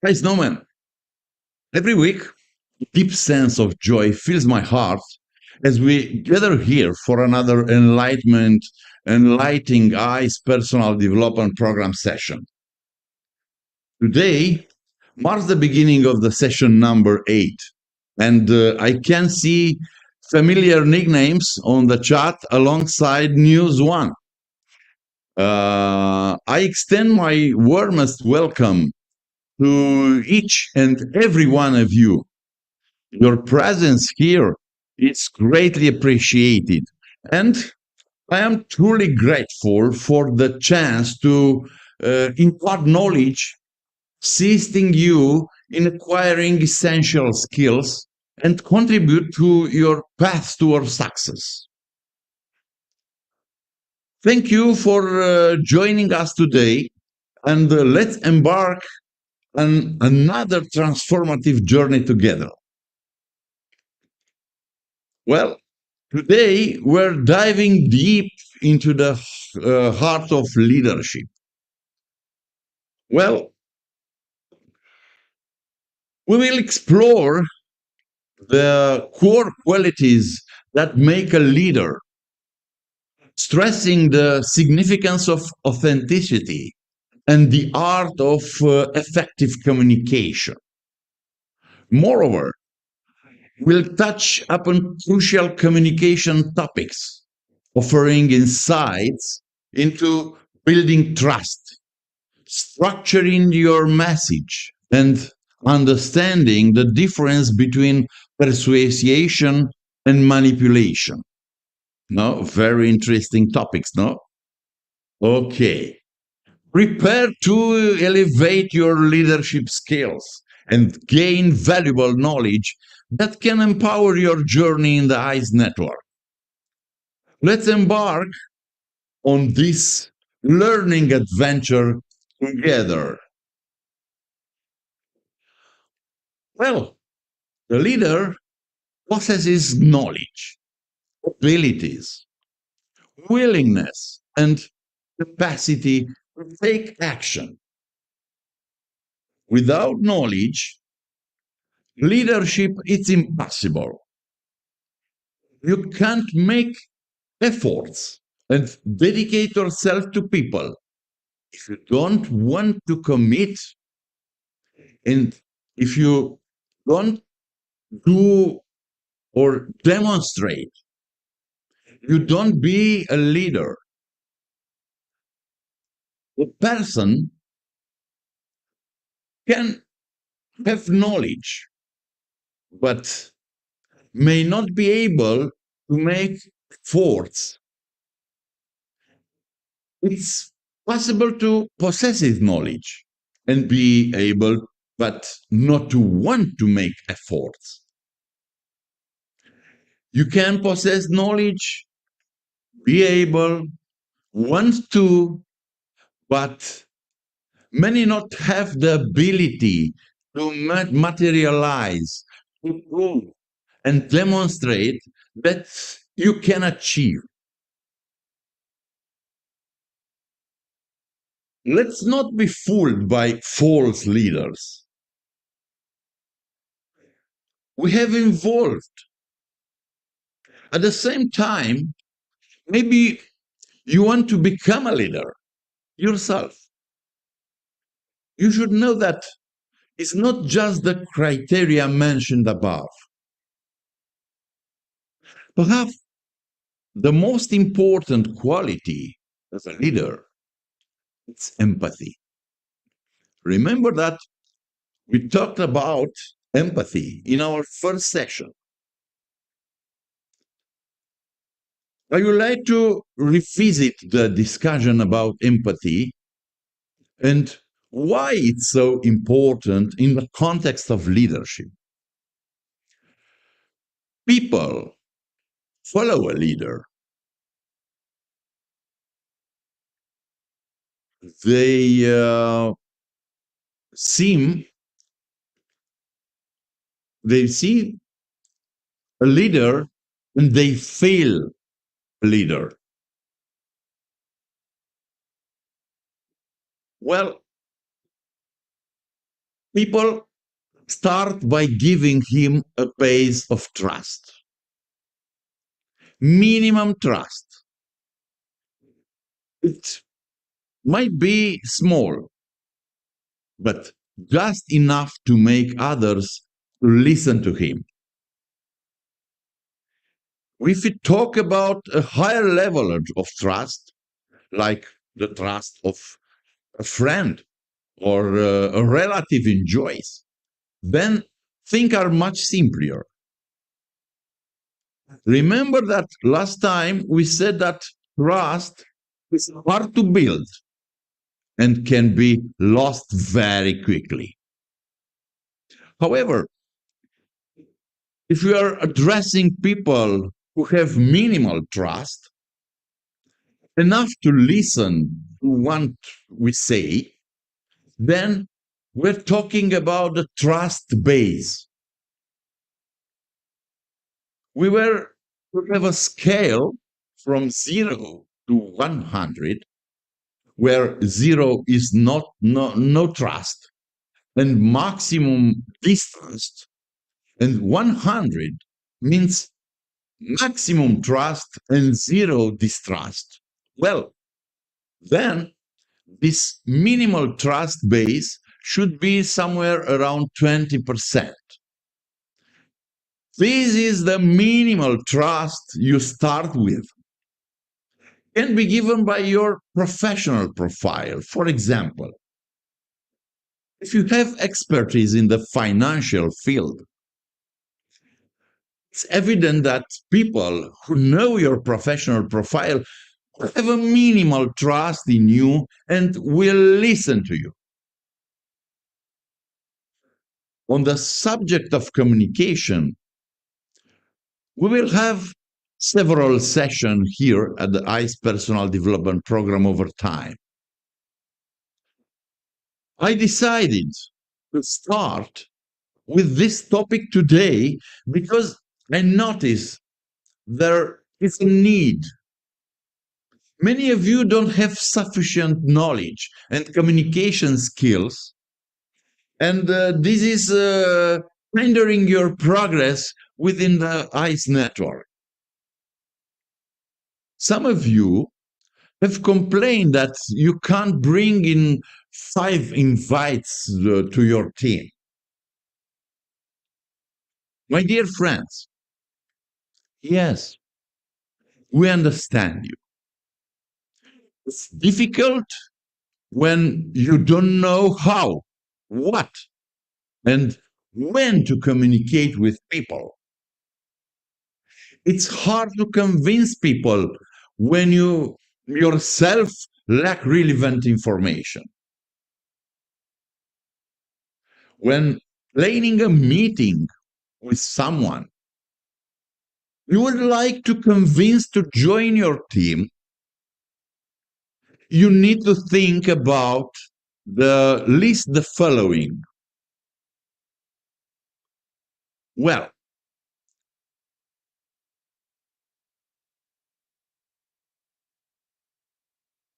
Hi, Snowman. Every week, a deep sense of joy fills my heart as we gather here for another enlightening eyes personal development program session. Today marks the beginning of the session number 8, and I can see familiar nicknames on the chat alongside News One. I extend my warmest welcome to each and every one of you. Your presence here is greatly appreciated. And I am truly grateful for the chance to impart knowledge, assisting you in acquiring essential skills and contribute to your path towards success. Thank you for joining us today, and let's embark on another transformative journey together. Well, today we're diving deep into the heart of leadership. Well, we will explore the core qualities that make a leader, stressing the significance of authenticity and the art of effective communication. Moreover, we'll touch upon crucial communication topics, offering insights into building trust, structuring your message, and understanding the difference between persuasion and manipulation. No, very interesting topics, no? Okay. Prepare to elevate your leadership skills and gain valuable knowledge that can empower your journey in the ICE network. Let's embark on this learning adventure together. Well, the leader possesses knowledge, abilities, willingness, and capacity to take action. Without knowledge, leadership is impossible. You can't make efforts and dedicate yourself to people if you don't want to commit, and if you don't do or demonstrate, you don't be a leader. A person can have knowledge, but may not be able to make efforts. It's possible to possess his knowledge and be able, but not to want to make efforts. You can possess knowledge, be able, want to, but many not have the ability to materialize, to prove, and demonstrate that you can achieve. Let's not be fooled by false leaders. We have evolved. At the same time, maybe you want to become a leader yourself. You should know that it's not just the criteria mentioned above. Perhaps the most important quality as a leader is empathy. Remember that we talked about empathy in our first session. I would like to revisit the discussion about empathy and why it's so important in the context of leadership. People follow a leader. They seem, they see a leader and they feel a leader. Well, People start by giving him a base of trust, minimum trust. It might be small, but just enough to make others listen to him. If we talk about a higher level of trust, like the trust of a friend or a relative enjoys, then things are much simpler. Remember that last time we said that trust is hard to build and can be lost very quickly. However, if you are addressing people who have minimal trust, enough to listen to what we say, then we're talking about the trust base. We have a scale from 0 to 100, where 0 is no trust and maximum distrust, and 100 means maximum trust and 0 distrust. Well, then this minimal trust base should be somewhere around 20%. This is the minimal trust you start with. Can be given by your professional profile. For example, if you have expertise in the financial field, it's evident that people who know your professional profile have a minimal trust in you and will listen to you. On the subject of communication, we will have several sessions here at the ICE Personal Development Program over time. I decided to start with this topic today because I noticed there is a need. Many of you don't have sufficient knowledge and communication skills, and this is hindering your progress within the ICE network. Some of you have complained that you can't bring in 5 invites to your team. My dear friends, yes, we understand you. It's difficult when you don't know how, what, and when to communicate with people. It's hard to convince people when you yourself lack relevant information. When planning a meeting with someone, you would like to convince to join your team, you need to think about the following. Well,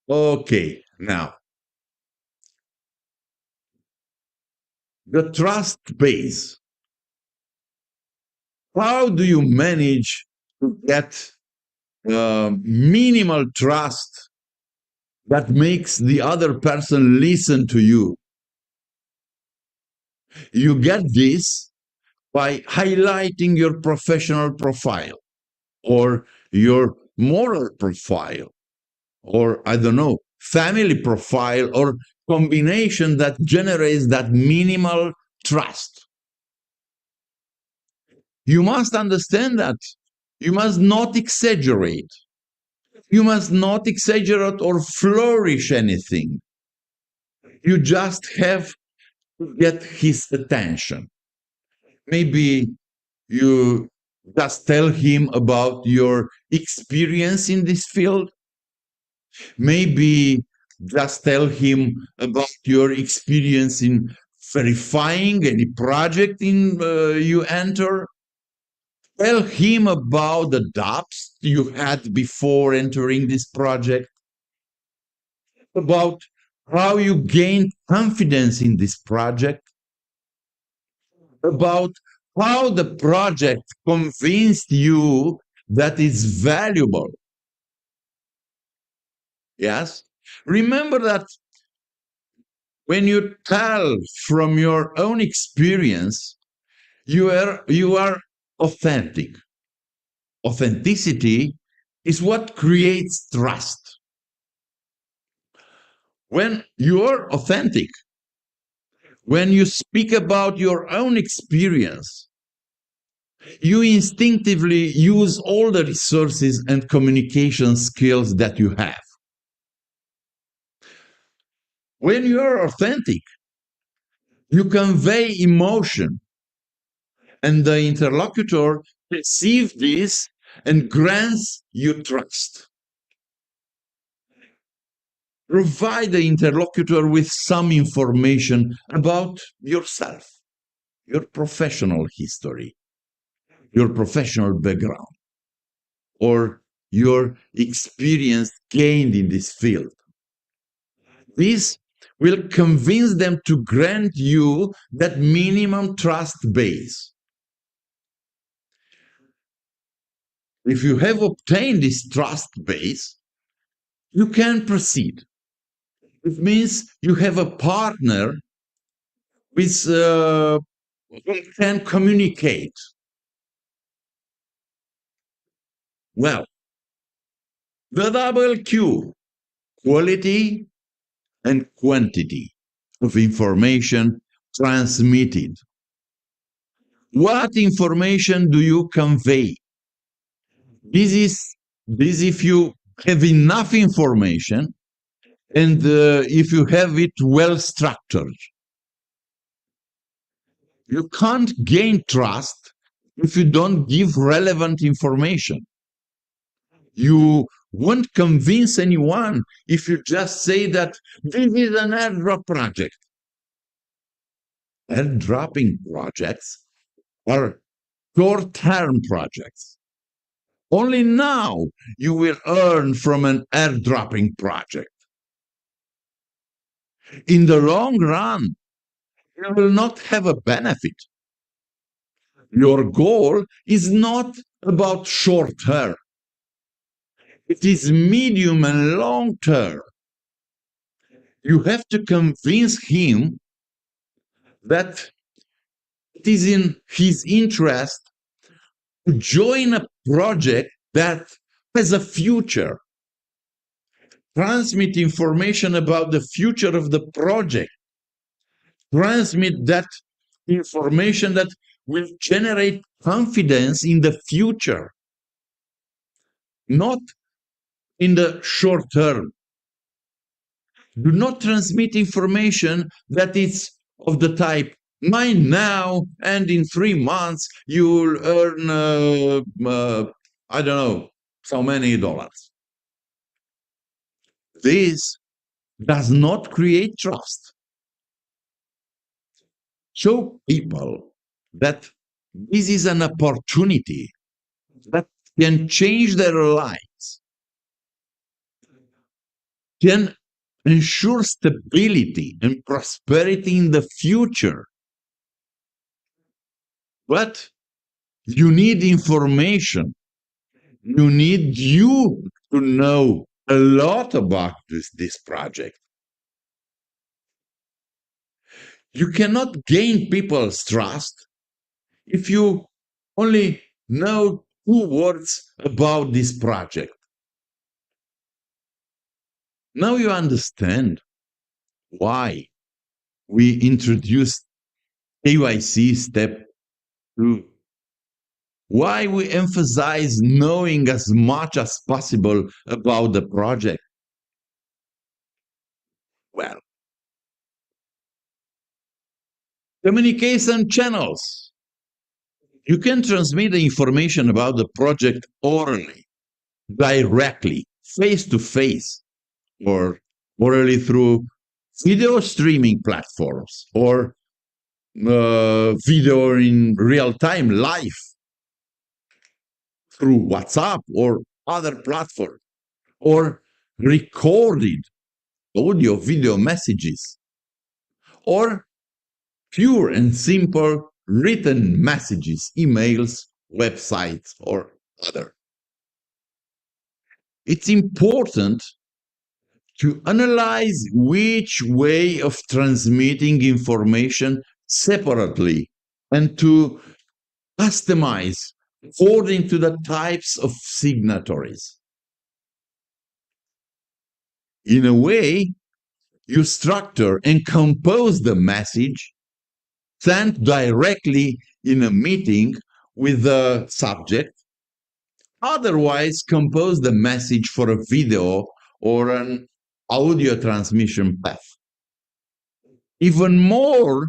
okay, now the trust base. How do you manage to get minimal trust that makes the other person listen to you? You get this by highlighting your professional profile or your moral profile or, I don't know, family profile or combination that generates that minimal trust. You must understand that you must not exaggerate. You must not exaggerate or flourish anything. You just have to get his attention. Maybe you just tell him about your experience in this field. Maybe just tell him about your experience in verifying any project you enter. Tell him about the doubts you had before entering this project, about how you gained confidence in this project, about how the project convinced you that it's valuable. Yes? Remember that when you tell from your own experience, you are authentic. Authenticity is what creates trust. When you're authentic, when you speak about your own experience, you instinctively use all the resources and communication skills that you have. When you're authentic, you convey emotion, and the interlocutor perceives this and grants you trust. Provide the interlocutor with some information about yourself, your professional history, your professional background, or your experience gained in this field. This will convince them to grant you that minimum trust base. If you have obtained this trust base, you can proceed. It means you have a partner with who can communicate. Well, the double Q, quality and quantity of information transmitted. What information do you convey? This if you have enough information and if you have it well structured. You can't gain trust if you don't give relevant information. You won't convince anyone if you just say that this is an airdrop project. Airdropping projects are short-term projects. Only now you will earn from an airdropping project. In the long run, you will not have a benefit. Your goal is not about short term. It is medium and long term. You have to convince him that it is in his interest to join a project that has a future. Transmit information about the future of the project. Transmit that information that will generate confidence in the future, not in the short term. Do not transmit information that is of the type, mine now, and in 3 months you'll earn, I don't know, so many dollars. This does not create trust. Show people that this is an opportunity that can change their lives, can ensure stability and prosperity in the future. But you need information. You need you to know a lot about this project. You cannot gain people's trust if you only know 2 words about this project. Now you understand why we introduced KYC step 2. Why we emphasize knowing as much as possible about the project. Well, communication channels. You can transmit the information about the project orally, directly, face to face, or orally through video streaming platforms, or video in real time, live, through WhatsApp or other platforms, or recorded audio video messages, or pure and simple written messages, emails, websites, or other. It's important to analyze which way of transmitting information separately and to customize according to the types of signatories. In a way, you structure and compose the message sent directly in a meeting with the subject. Otherwise, compose the message for a video or an audio transmission path. Even more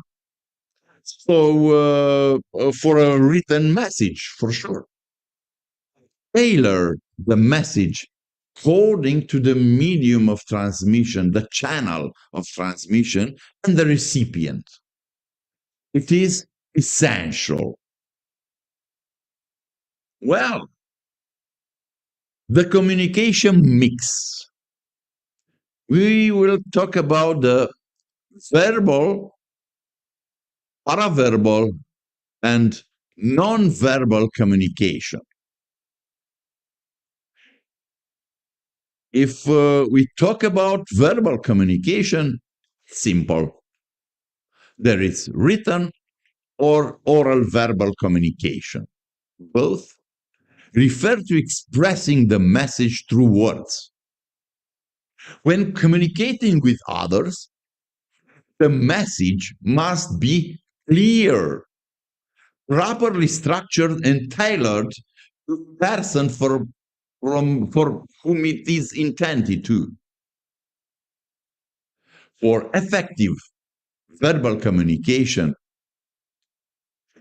so for a written message, for sure. Tailor the message according to the medium of transmission, the channel of transmission, and the recipient. It is essential. Well, the communication mix. We will talk about the verbal, paraverbal, and non-verbal communication. If we talk about verbal communication, simple. There is written or oral verbal communication. Both refer to expressing the message through words. When communicating with others, the message must be clear, properly structured, and tailored to the person for whom it is intended to. For effective verbal communication,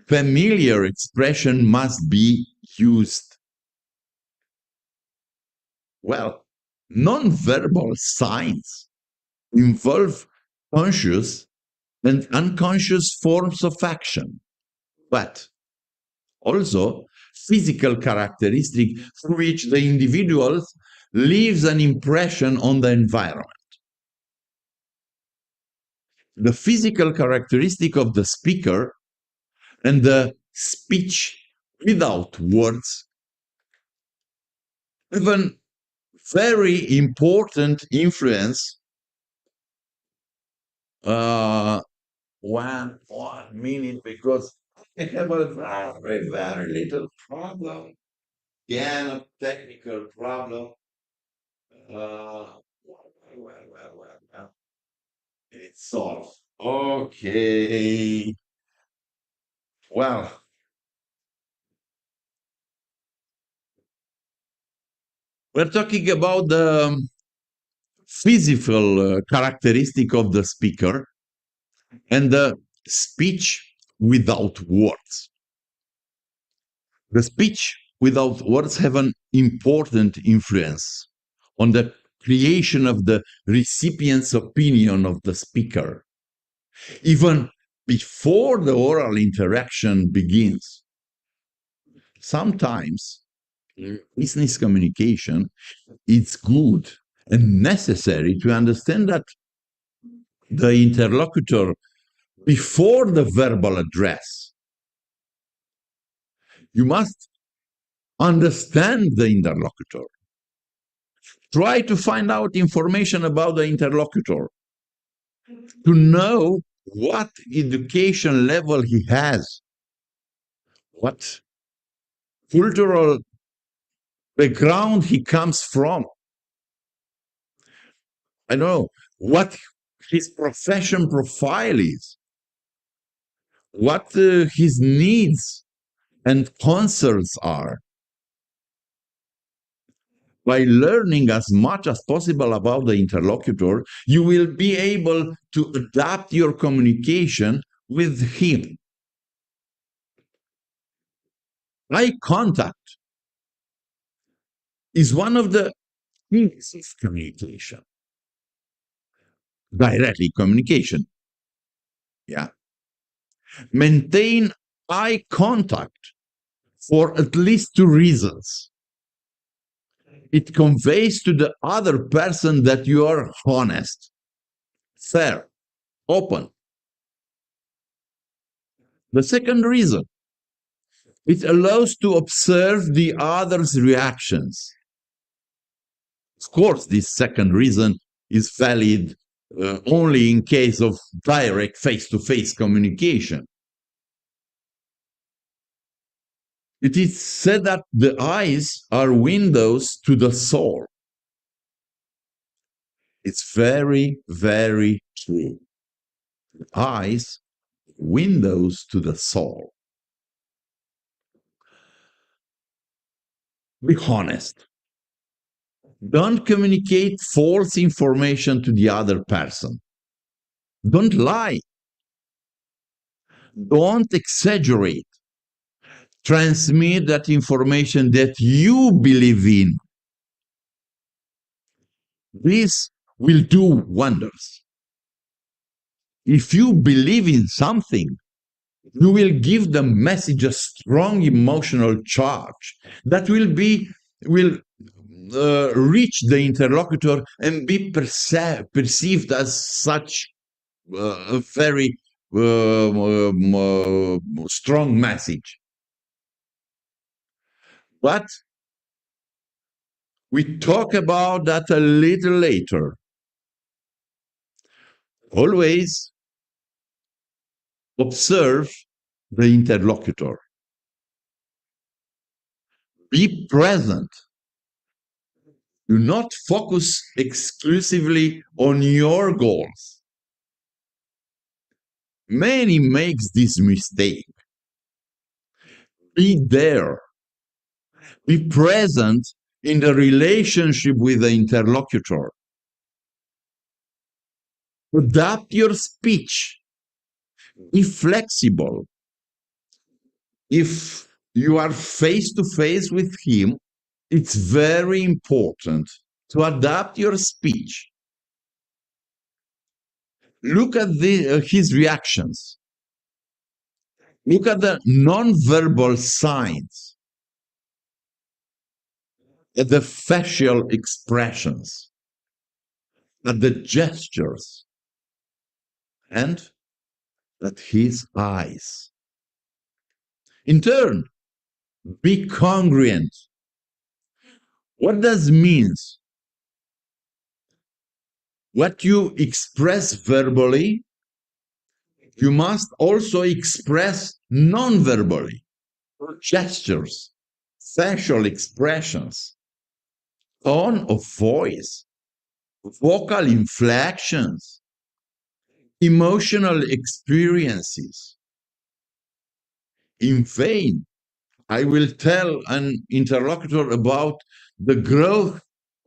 familiar expression must be used. Well, non-verbal signs involve conscious and unconscious forms of action, but also physical characteristics through which the individual leaves an impression on the environment. The physical characteristic of the speaker and the speech without words have a very important influence. One minute, because I have a very, very little problem. Again, a technical problem. Well. It's solved. Okay. Well, we're talking about the physical characteristic of the speaker and the speech without words. The speech without words have an important influence on the creation of the recipient's opinion of the speaker, even before the oral interaction begins. Sometimes in business communication, it's good and necessary to understand that the interlocutor, before the verbal address, you must understand the interlocutor. Try to find out information about the interlocutor, to know what education level he has, what cultural background he comes from. I don't know what his profession profile is, what his needs and concerns are. By learning as much as possible about the interlocutor, you will be able to adapt your communication with him. Eye contact is one of the things of communication. Directly communication. Yeah. Maintain eye contact for at least two reasons. It conveys to the other person that you are honest, fair, open. The second reason, it allows to observe the other's reactions. Of course, this second reason is valid only in case of direct face-to-face communication. It is said that the eyes are windows to the soul. It's very, very true. Eyes, windows to the soul. Be honest. Don't communicate false information to the other person. Don't lie. Don't exaggerate. Transmit that information that you believe in. This will do wonders. If you believe in something, you will give the message a strong emotional charge that will reach the interlocutor and be perceived as such a very strong message. But we talk about that a little later. Always observe the interlocutor. Be present. Do not focus exclusively on your goals. Many makes this mistake. Be there. Be present in the relationship with the interlocutor. Adapt your speech. Be flexible. If you are face to face with him, it's very important to adapt your speech. Look at his reactions. Look at the nonverbal signs, at the facial expressions, at the gestures, and at his eyes. In turn, be congruent. What does means? What you express verbally, you must also express non-verbally. Gestures, facial expressions, tone of voice, vocal inflections, emotional experiences. In vain, I will tell an interlocutor about the growth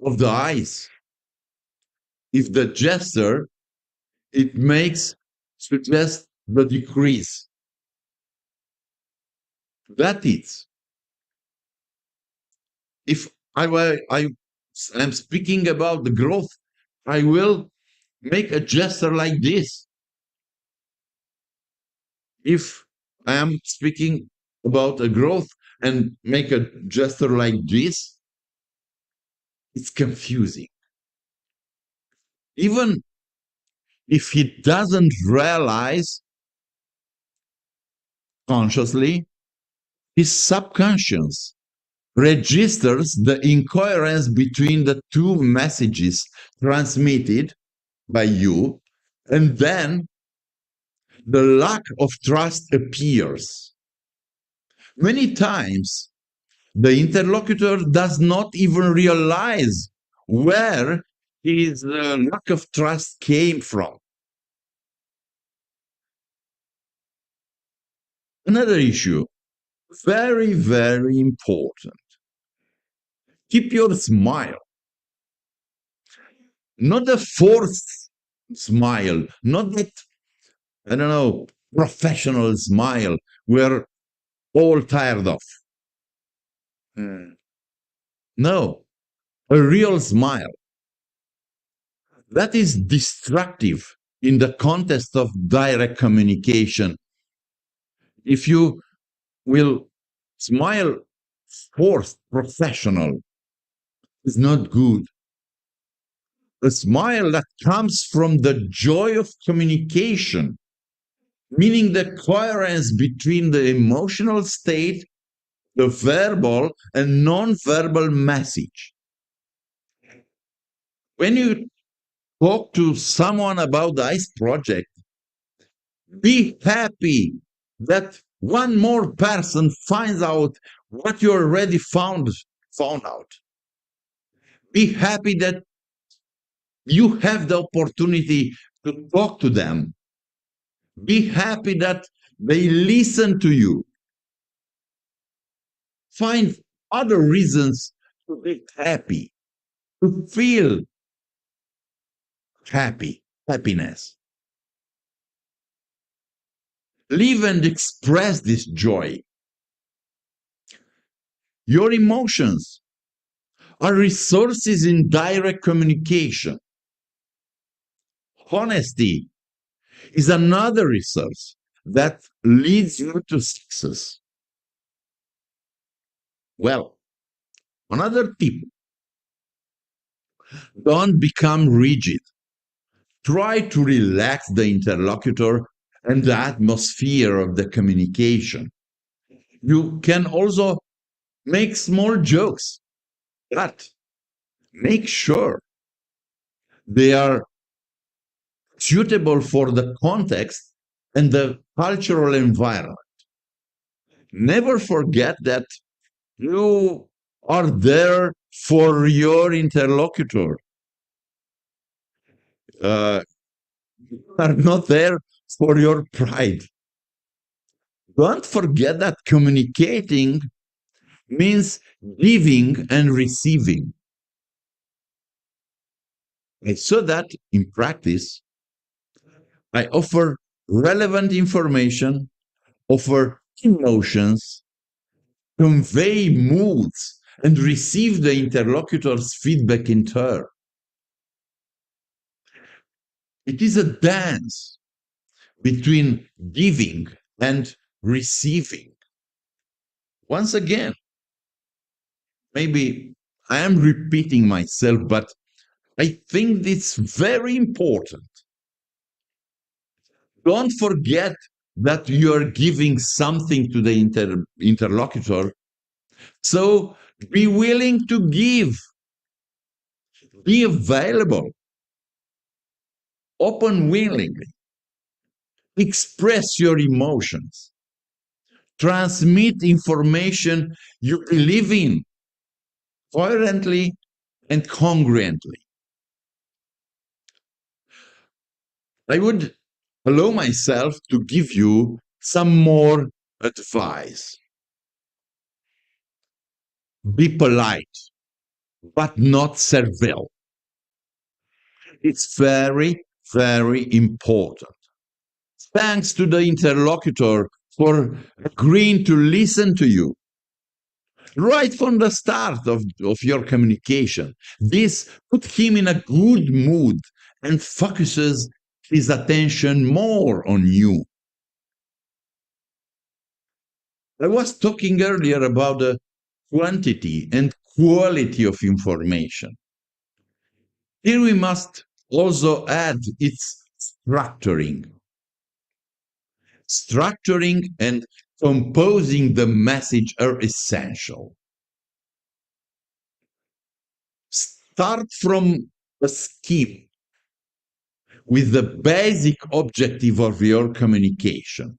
of the eyes. If the gesture, it makes suggest the decrease. That is, if I am speaking about the growth, I will make a gesture like this. If I am speaking about a growth and make a gesture like this, it's confusing. Even if he doesn't realize consciously, his subconscious registers the incoherence between the two messages transmitted by you, and then the lack of trust appears. Many times, the interlocutor does not even realize where his lack of trust came from. Another issue, very, very important. Keep your smile. Not a forced smile, not that, I don't know, professional smile we're all tired of. No, a real smile. That is destructive in the context of direct communication. If you will smile forced, professional, is not good. A smile that comes from the joy of communication meaning the coherence between the emotional state, the verbal and non-verbal message. When you talk to someone about the ICE project, be happy that one more person finds out what you already found out. Be happy that you have the opportunity to talk to them. Be happy that they listen to you. Find other reasons to be happy, to feel happiness. Live and express this joy. Your emotions are resources in direct communication. Honesty is another resource that leads you to success. Well, another tip: don't become rigid. Try to relax the interlocutor and the atmosphere of the communication. You can also make small jokes, but make sure they are suitable for the context and the cultural environment. Never forget that you are there for your interlocutor. You are not there for your pride. Don't forget that communicating means giving and receiving. And so that in practice, I offer relevant information, offer emotions, convey moods, and receive the interlocutor's feedback in turn. It is a dance between giving and receiving. Once again, maybe I am repeating myself, but I think it's very important. Don't forget that you are giving something to the interlocutor. So be willing to give, be available, open willingly, express your emotions, transmit information you believe in coherently and congruently. I would allow myself to give you some more advice. Be polite, but not servile. It's very, very important. Thanks to the interlocutor for agreeing to listen to you right from the start of your communication. This put him in a good mood and focuses his attention more on you. I was talking earlier about the quantity and quality of information. Here we must also add its structuring. Structuring and composing the message are essential. Start from a scheme with the basic objective of your communication.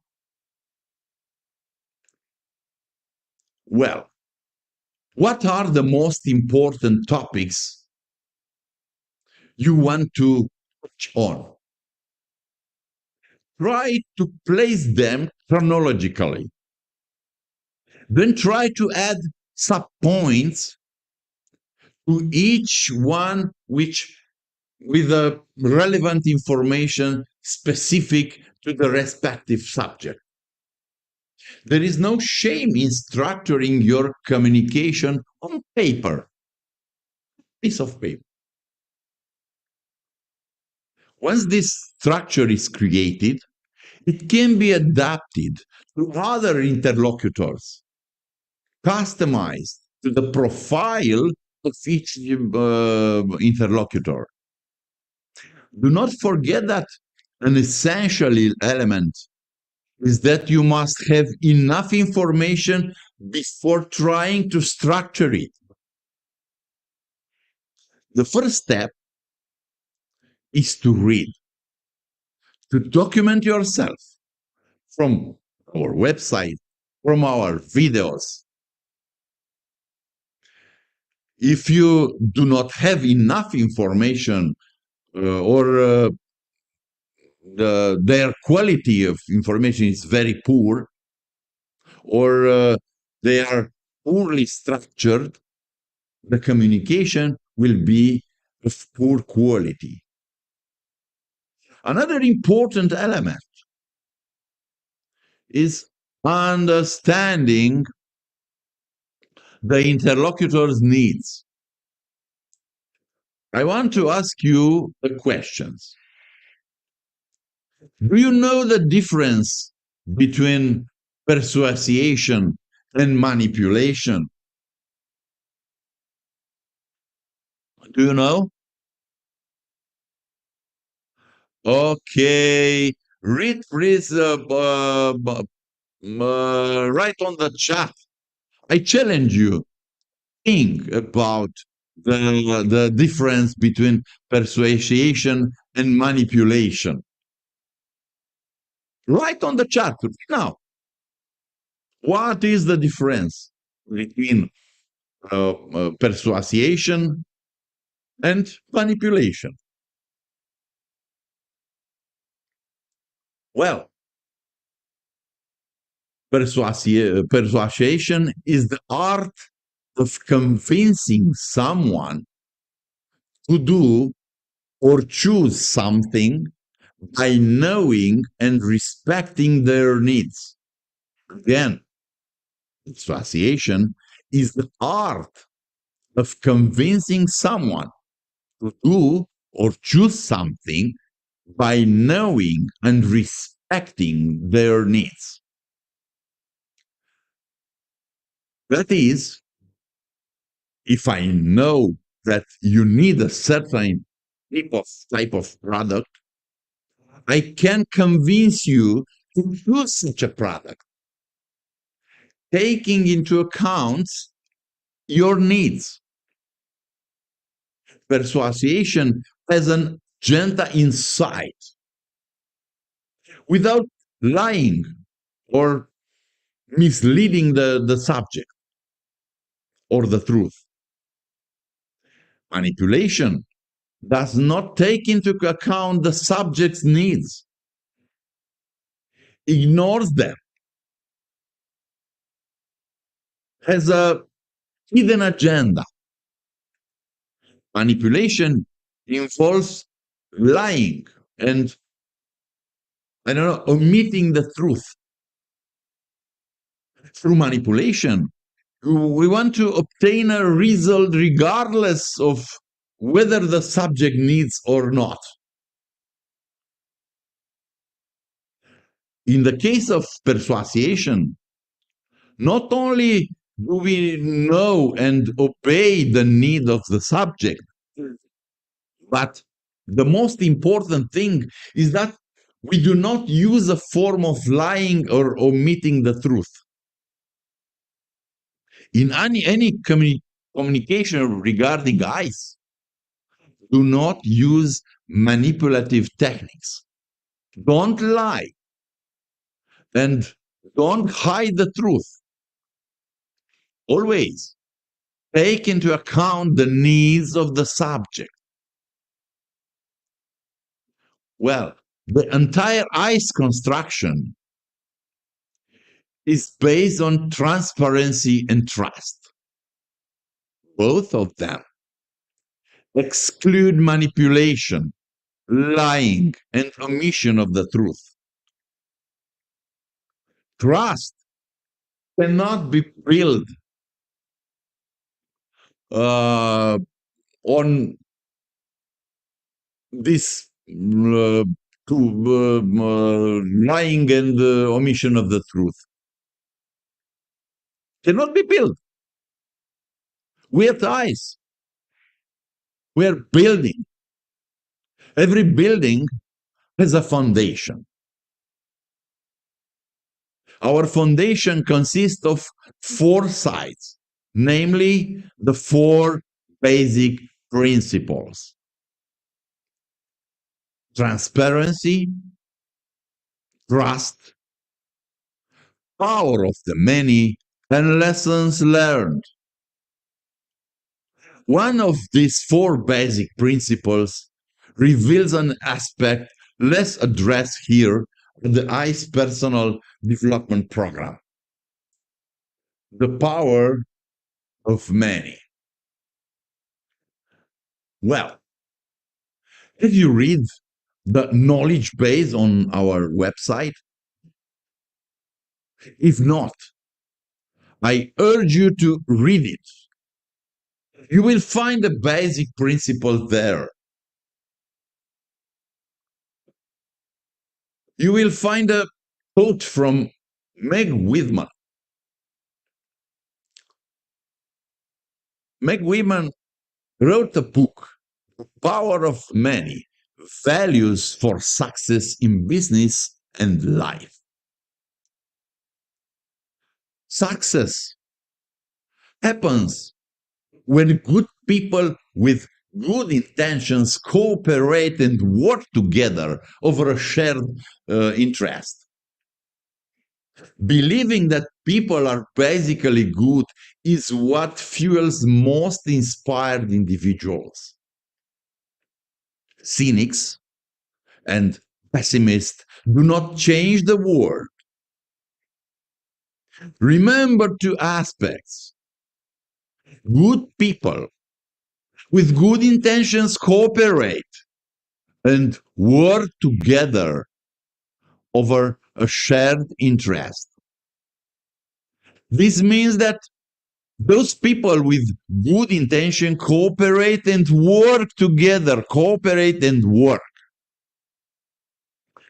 Well, what are the most important topics you want to touch on? Try to place them chronologically. Then try to add subpoints to each one with the relevant information specific to the respective subject. There is no shame in structuring your communication on paper, piece of paper. Once this structure is created, it can be adapted to other interlocutors, customized to the profile of each interlocutor. Do not forget that an essential element is that you must have enough information before trying to structure it. The first step is to read, to document yourself from our website, from our videos. If you do not have enough information or their quality of information is very poor, or they are poorly structured, the communication will be of poor quality. Another important element is understanding the interlocutor's needs. I want to ask you the questions. Do you know the difference between persuasion and manipulation? Do you know? Okay. Read, please, write on the chat. I challenge you. Think about the difference between persuasion and manipulation. Write on the chat now. What is the difference between persuasion and manipulation? Well, persuasion is the art of convincing someone to do or choose something by knowing and respecting their needs. Again, persuasion is the art of convincing someone to do or choose something by knowing and respecting their needs. That is, if I know that you need a certain type of product, I can convince you to choose such a product, taking into account your needs. Persuasion has an agenda insight without lying or misleading the subject or the truth. Manipulation does not take into account the subject's needs, ignores them, has a hidden agenda. Manipulation involves lying and, I don't know, omitting the truth. Through manipulation, we want to obtain a result regardless of whether the subject needs or not. In the case of persuasion, not only do we know and obey the need of the subject, but the most important thing is that we do not use a form of lying or omitting the truth. In any communication regarding eyes, do not use manipulative techniques. Don't lie and don't hide the truth. Always take into account the needs of the subject. Well, the entire ICE construction is based on transparency and trust. Both of them exclude manipulation, lying, and omission of the truth. Trust cannot be built on this lying and omission of the truth. Cannot be built. We are ties. We are building. Every building has a foundation. Our foundation consists of four sides, namely the four basic principles: transparency, trust, power of the many, and lessons learned. One of these four basic principles reveals an aspect less addressed here in the ICE personal development program: the power of many. Well, if you read the knowledge base on our website, if not, I urge you to read it. You will find the basic principles there. You will find a quote from Meg Whitman. Meg Whitman wrote a book, The Power of Many: Values for Success in Business and Life. Success happens when good people with good intentions cooperate and work together over a shared interest. Believing that people are basically good is what fuels most inspired individuals. Cynics and pessimists do not change the world. Remember two aspects: good people with good intentions cooperate and work together over a shared interest. This means that those people with good intention cooperate and work together, cooperate and work.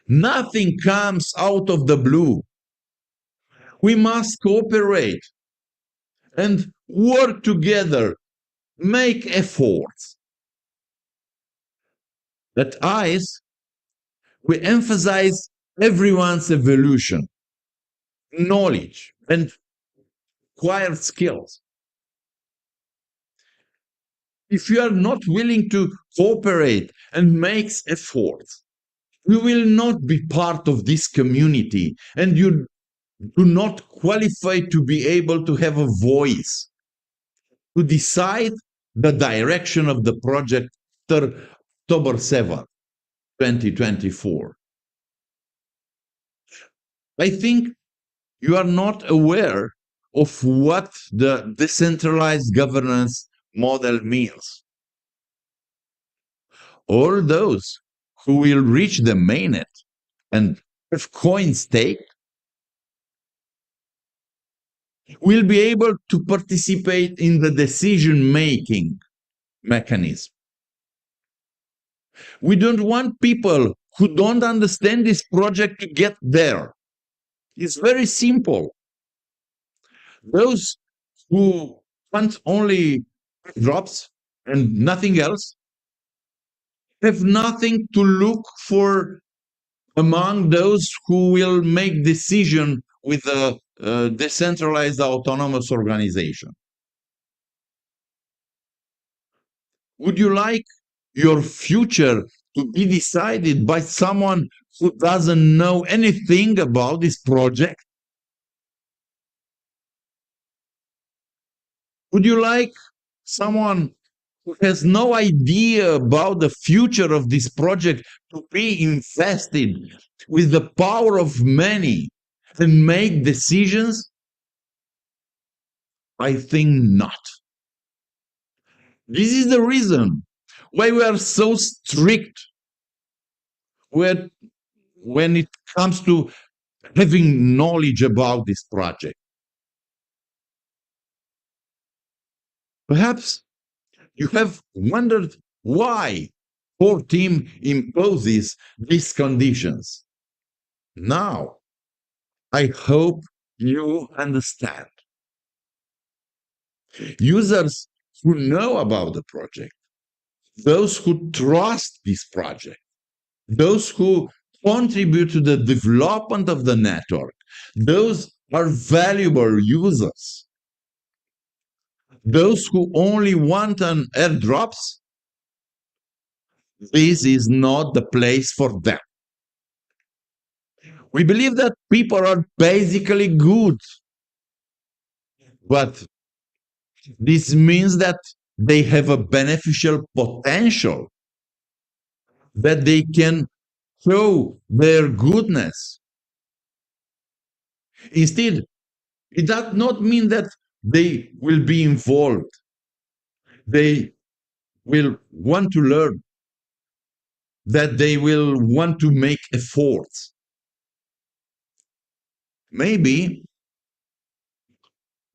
Nothing comes out of the blue. We must cooperate and work together, make efforts. At ICE, we emphasize everyone's evolution, knowledge, and acquired skills. If you are not willing to cooperate and make efforts, you will not be part of this community, and you do not qualify to be able to have a voice, to decide the direction of the project after October 7th, 2024. I think you are not aware of what the decentralized governance model means. All those who will reach the mainnet and have coin stake will be able to participate in the decision-making mechanism. We don't want people who don't understand this project to get there. It's very simple. Those who want only drops and nothing else have nothing to look for among those who will make decision with a decentralized autonomous organization. Would you like your future to be decided by someone who doesn't know anything about this project? Would you like someone who has no idea about the future of this project to be invested with the power of many and make decisions? I think not. This is the reason why we are so strict when it comes to having knowledge about this project. Perhaps you have wondered why our team imposes these conditions. Now, I hope you understand. Users who know about the project, those who trust this project, those who contribute to the development of the network, Those are valuable users. Those who only want an airdrops, this is not the place for them. We believe that people are basically good, but this means that they have a beneficial potential, that they can show their goodness. Instead, it does not mean that they will be involved. They will want to learn, that they will want to make efforts. Maybe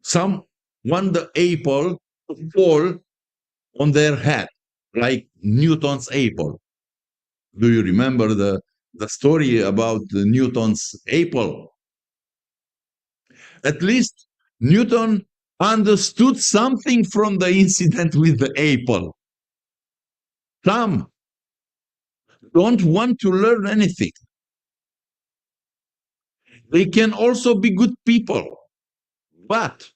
some want the apple to fall on their head, like Newton's apple. Do you remember the story about Newton's apple? At least Newton understood something from the incident with the apple. Some don't want to learn anything. They can also be good people, but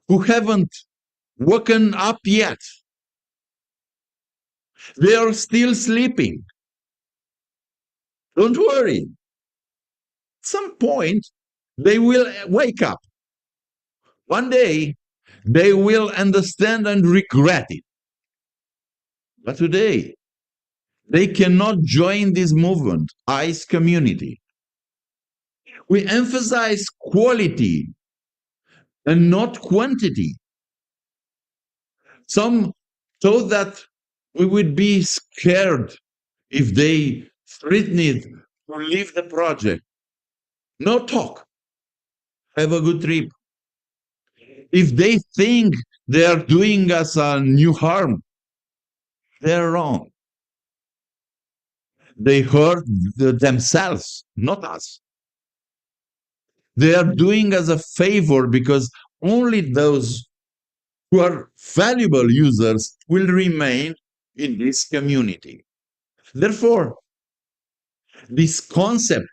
who haven't woken up yet. They are still sleeping. Don't worry. At some point, they will wake up. One day, they will understand and regret it. But today, they cannot join this movement, ICE community. We emphasize quality and not quantity. Some thought that we would be scared if they threatened to leave the project. No talk. Have a good trip. If they think they are doing us a new harm, they're wrong. They hurt themselves, not us. They are doing us a favor because only those who are valuable users will remain in this community. Therefore, this concept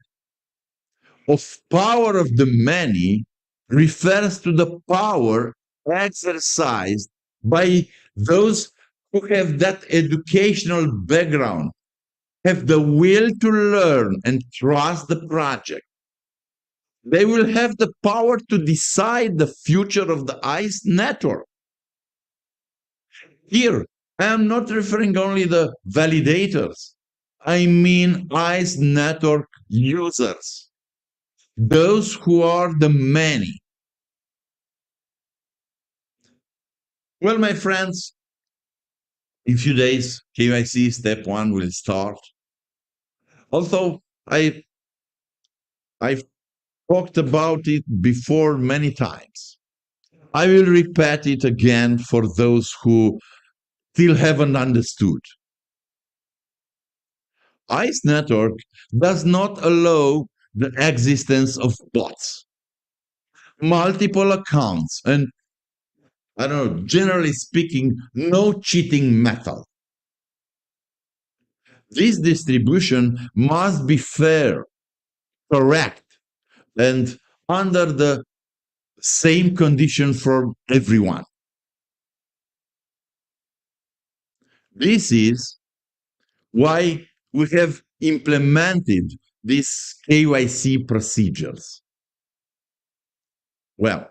of power of the many refers to the power exercised by those who have that educational background, have the will to learn and trust the project. They will have the power to decide the future of the ICE network. Here, I am not referring only the validators. I mean ICE network users, those who are the many. Well, my friends, in few days, KYC step 1 will start. Although I've talked about it before many times, I will repeat it again for those who still haven't understood. ICE network does not allow the existence of bots, multiple accounts, and I don't know, generally speaking, no cheating method. This distribution must be fair, correct, and under the same condition for everyone. This is why we have implemented these KYC procedures. Well,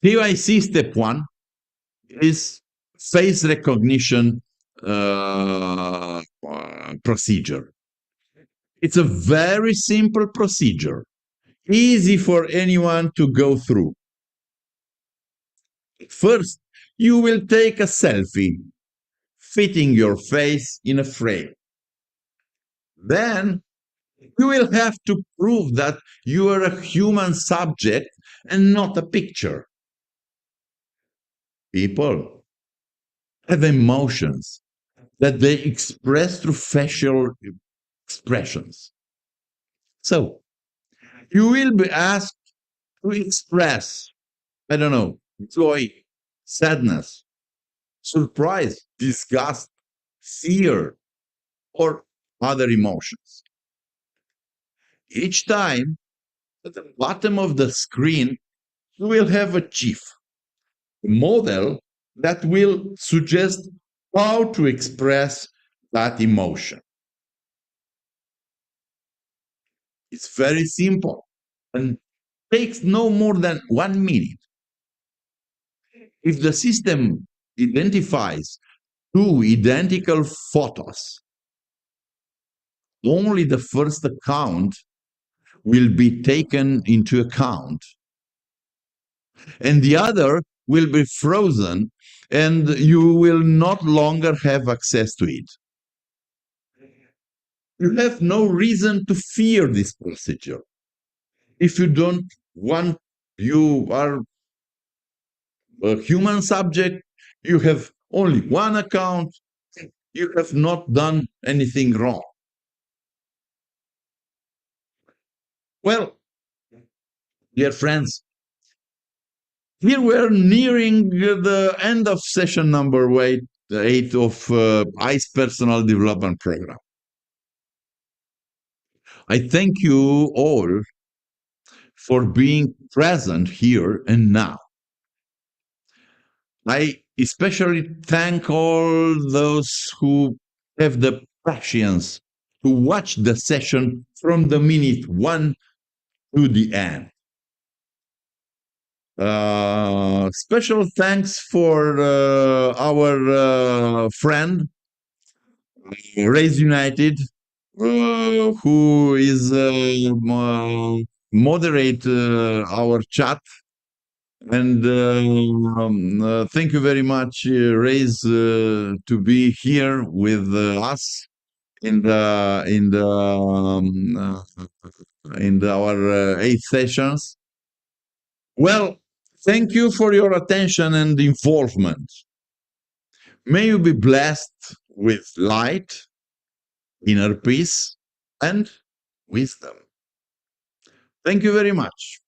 KYC step 1 is face recognition procedure. It's a very simple procedure, easy for anyone to go through. First, you will take a selfie, fitting your face in a frame. Then, you will have to prove that you are a human subject and not a picture. People have emotions that they express through facial expressions. So, you will be asked to express, I don't know, joy, sadness, surprise, disgust, fear, or other emotions. Each time, at the bottom of the screen, you will have a GIF, a model that will suggest how to express that emotion. It's very simple and takes no more than 1 minute. If the system identifies two identical photos, only the first account will be taken into account, and the other will be frozen, and you will not longer have access to it. You have no reason to fear this procedure. If you don't want, you are a human subject, you have only one account, you have not done anything wrong. Well, dear friends, here we're nearing the end of session number 8 of ICE Personal Development Program. I thank you all for being present here and now. I especially thank all those who have the patience to watch the session from the minute 1 to the end. Special thanks for our friend Raise United, who is moderate our chat. And thank you very much, Raise, to be here with us in our 8 sessions. Well, thank you for your attention and involvement. May you be blessed with light, inner peace, and wisdom. Thank you very much.